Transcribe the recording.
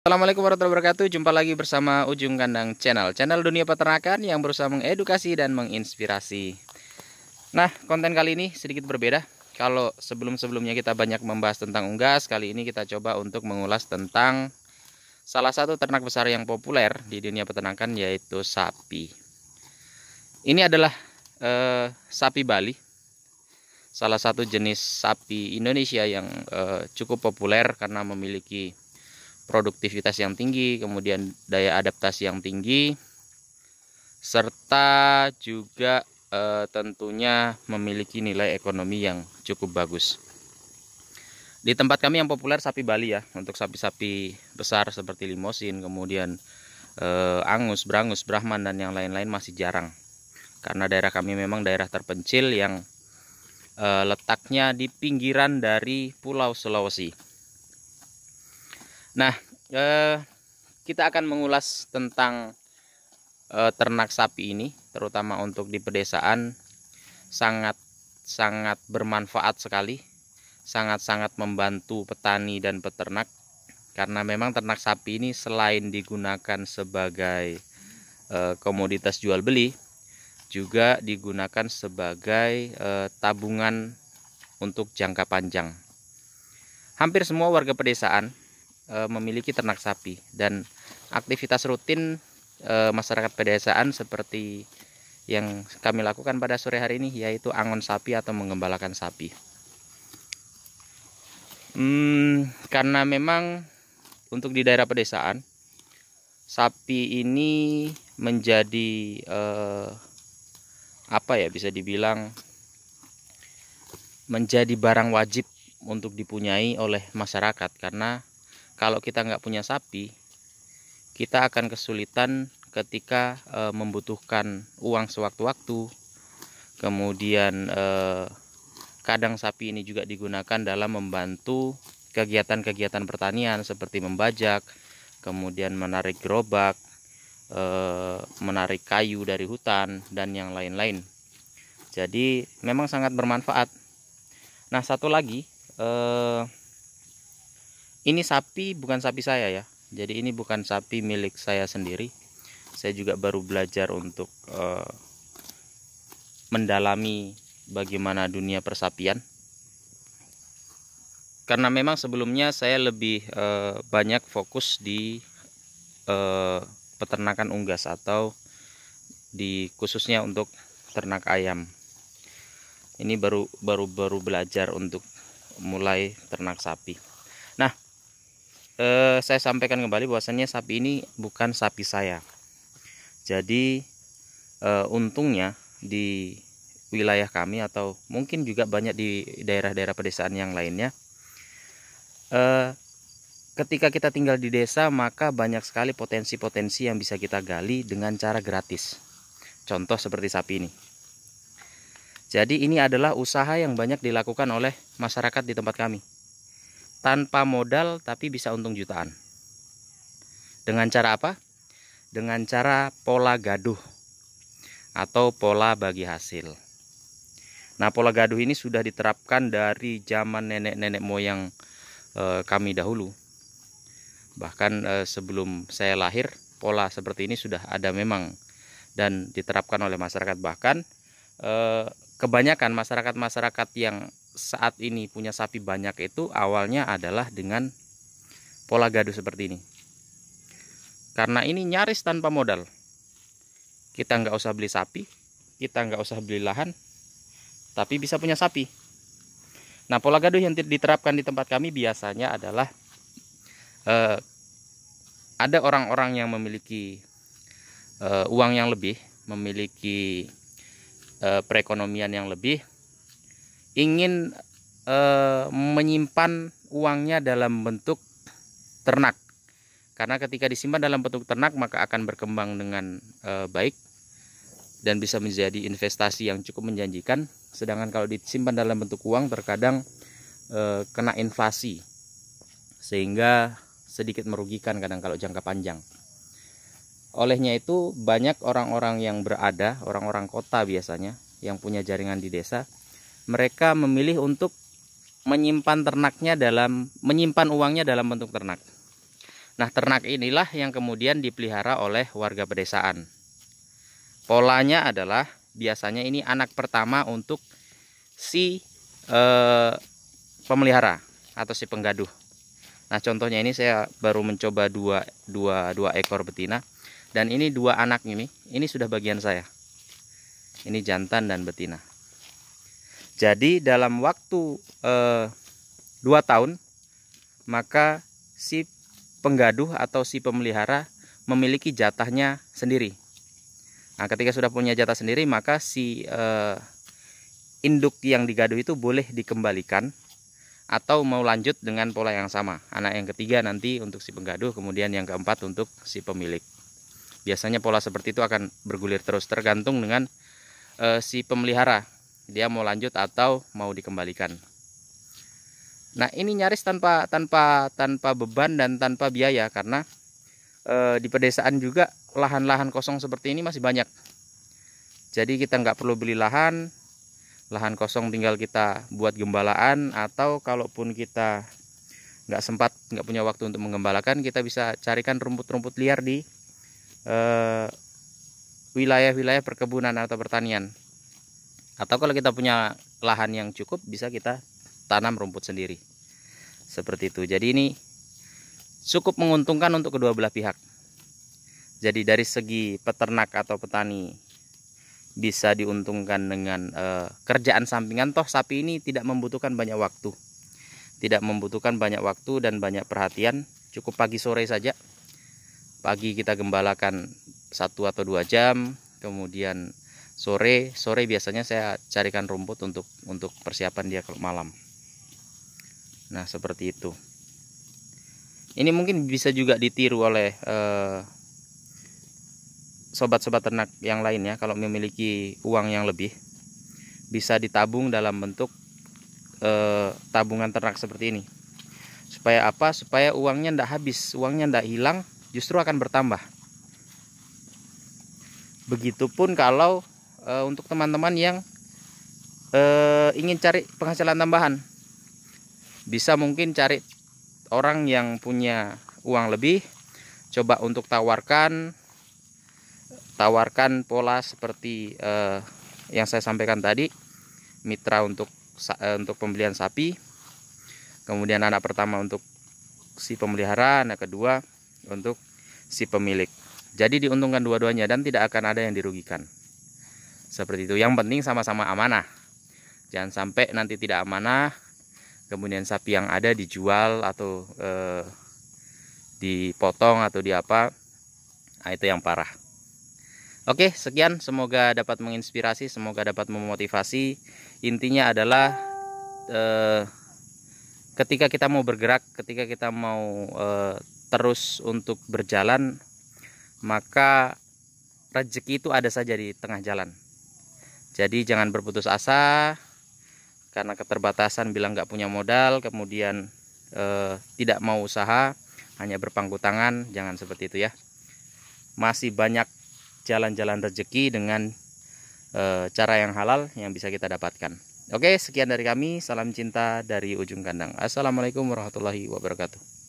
Assalamualaikum warahmatullahi wabarakatuh. Jumpa lagi bersama Ujung Kandang Channel dunia peternakan yang berusaha mengedukasi dan menginspirasi. Nah, konten kali ini sedikit berbeda. Kalau sebelum-sebelumnya kita banyak membahas tentang unggas, kali ini kita coba untuk mengulas tentang salah satu ternak besar yang populer di dunia peternakan, yaitu sapi. Ini adalah sapi Bali, salah satu jenis sapi Indonesia yang cukup populer karena memiliki produktivitas yang tinggi, kemudian daya adaptasi yang tinggi, serta juga tentunya memiliki nilai ekonomi yang cukup bagus. Di tempat kami yang populer sapi Bali ya, untuk sapi-sapi besar seperti Limousin, kemudian Angus, Brangus, Brahman, dan yang lain-lain masih jarang. Karena daerah kami memang daerah terpencil yang letaknya di pinggiran dari Pulau Sulawesi. Nah, kita akan mengulas tentang ternak sapi ini, terutama untuk di pedesaan, sangat bermanfaat sekali, sangat membantu petani dan peternak, karena memang ternak sapi ini selain digunakan sebagai komoditas jual beli, juga digunakan sebagai tabungan untuk jangka panjang. Hampir semua warga pedesaan memiliki ternak sapi, dan aktivitas rutin masyarakat pedesaan seperti yang kami lakukan pada sore hari ini, yaitu angon sapi atau menggembalakan sapi. Karena memang untuk di daerah pedesaan, sapi ini menjadi bisa dibilang menjadi barang wajib untuk dipunyai oleh masyarakat, karena kalau kita nggak punya sapi, kita akan kesulitan ketika membutuhkan uang sewaktu-waktu. Kemudian kadang sapi ini juga digunakan dalam membantu kegiatan-kegiatan pertanian seperti membajak, kemudian menarik gerobak, menarik kayu dari hutan, dan yang lain-lain. Jadi memang sangat bermanfaat. Nah, satu lagi, ini sapi bukan sapi saya ya. Jadi ini bukan sapi milik saya sendiri. Saya juga baru belajar untuk mendalami bagaimana dunia persapian. Karena memang sebelumnya saya lebih banyak fokus di peternakan unggas atau khususnya untuk ternak ayam. Ini baru belajar untuk mulai ternak sapi. Nah, saya sampaikan kembali bahwasannya sapi ini bukan sapi saya. Jadi untungnya di wilayah kami, atau mungkin juga banyak di daerah-daerah pedesaan yang lainnya, ketika kita tinggal di desa, maka banyak sekali potensi-potensi yang bisa kita gali dengan cara gratis. Contoh seperti sapi ini. Jadi ini adalah usaha yang banyak dilakukan oleh masyarakat di tempat kami, tanpa modal tapi bisa untung jutaan. Dengan cara apa? Dengan cara pola gaduh atau pola bagi hasil. Nah, pola gaduh ini sudah diterapkan dari zaman nenek-nenek moyang kami dahulu. Bahkan sebelum saya lahir, pola seperti ini sudah ada memang dan diterapkan oleh masyarakat. Bahkan kebanyakan masyarakat yang saat ini punya sapi banyak itu awalnya adalah dengan pola gaduh seperti ini. Karena ini nyaris tanpa modal. Kita nggak usah beli sapi, kita nggak usah beli lahan, tapi bisa punya sapi. Nah, pola gaduh yang diterapkan di tempat kami biasanya adalah ada orang-orang yang memiliki uang yang lebih, memiliki perekonomian yang lebih, ingin menyimpan uangnya dalam bentuk ternak. Karena ketika disimpan dalam bentuk ternak, maka akan berkembang dengan baik dan bisa menjadi investasi yang cukup menjanjikan. Sedangkan kalau disimpan dalam bentuk uang, terkadang kena inflasi, sehingga sedikit merugikan kadang kalau jangka panjang. Olehnya itu, banyak orang-orang yang berada, orang-orang kota biasanya, yang punya jaringan di desa, mereka memilih untuk menyimpan uangnya dalam bentuk ternak. Nah, ternak inilah yang kemudian dipelihara oleh warga pedesaan. Polanya adalah biasanya ini anak pertama untuk si pemelihara atau si penggaduh. Nah, contohnya ini saya baru mencoba dua ekor betina, dan ini dua anak ini sudah bagian saya. Ini jantan dan betina. Jadi dalam waktu 2 tahun, maka si penggaduh atau si pemelihara memiliki jatahnya sendiri. Nah, ketika sudah punya jatah sendiri, maka si induk yang digaduh itu boleh dikembalikan atau mau lanjut dengan pola yang sama. Anak yang ketiga nanti untuk si penggaduh, kemudian yang keempat untuk si pemilik. Biasanya pola seperti itu akan bergulir terus, tergantung dengan si pemelihara, dia mau lanjut atau mau dikembalikan. Nah, ini nyaris tanpa beban dan tanpa biaya, karena di pedesaan juga lahan-lahan kosong seperti ini masih banyak. Jadi kita nggak perlu beli lahan kosong, tinggal kita buat gembalaan, atau kalaupun kita nggak punya waktu untuk menggembalakan, kita bisa carikan rumput-rumput liar di wilayah-wilayah perkebunan atau pertanian. Atau kalau kita punya lahan yang cukup, bisa kita tanam rumput sendiri. Seperti itu. Jadi ini cukup menguntungkan untuk kedua belah pihak. Jadi dari segi peternak atau petani bisa diuntungkan dengan kerjaan sampingan. Toh sapi ini tidak membutuhkan banyak waktu. Tidak membutuhkan banyak waktu dan banyak perhatian. Cukup pagi sore saja. Pagi kita gembalakan 1 atau 2 jam. Kemudian sore biasanya saya carikan rumput untuk persiapan dia ke malam. Nah, seperti itu. Ini mungkin bisa juga ditiru oleh sobat-sobat ternak yang lainnya. Kalau memiliki uang yang lebih, bisa ditabung dalam bentuk tabungan ternak seperti ini. Supaya apa? Supaya uangnya tidak habis, uangnya tidak hilang, justru akan bertambah. Begitupun kalau untuk teman-teman yang ingin cari penghasilan tambahan, bisa mungkin cari orang yang punya uang lebih, coba untuk tawarkan pola seperti yang saya sampaikan tadi. Mitra untuk pembelian sapi, kemudian anak pertama untuk si pemelihara, anak kedua untuk si pemilik. Jadi diuntungkan dua-duanya dan tidak akan ada yang dirugikan. Seperti itu. Yang penting sama-sama amanah. Jangan sampai nanti tidak amanah, kemudian sapi yang ada dijual atau dipotong atau diapa. Nah, itu yang parah. Oke, sekian, semoga dapat menginspirasi, semoga dapat memotivasi. Intinya adalah ketika kita mau bergerak, ketika kita mau terus untuk berjalan, maka rezeki itu ada saja di tengah jalan. Jadi jangan berputus asa karena keterbatasan, bilang nggak punya modal, kemudian tidak mau usaha, hanya berpangku tangan. Jangan seperti itu ya. Masih banyak jalan-jalan rezeki dengan cara yang halal yang bisa kita dapatkan. Oke, sekian dari kami. Salam cinta dari ujung kandang. Assalamualaikum warahmatullahi wabarakatuh.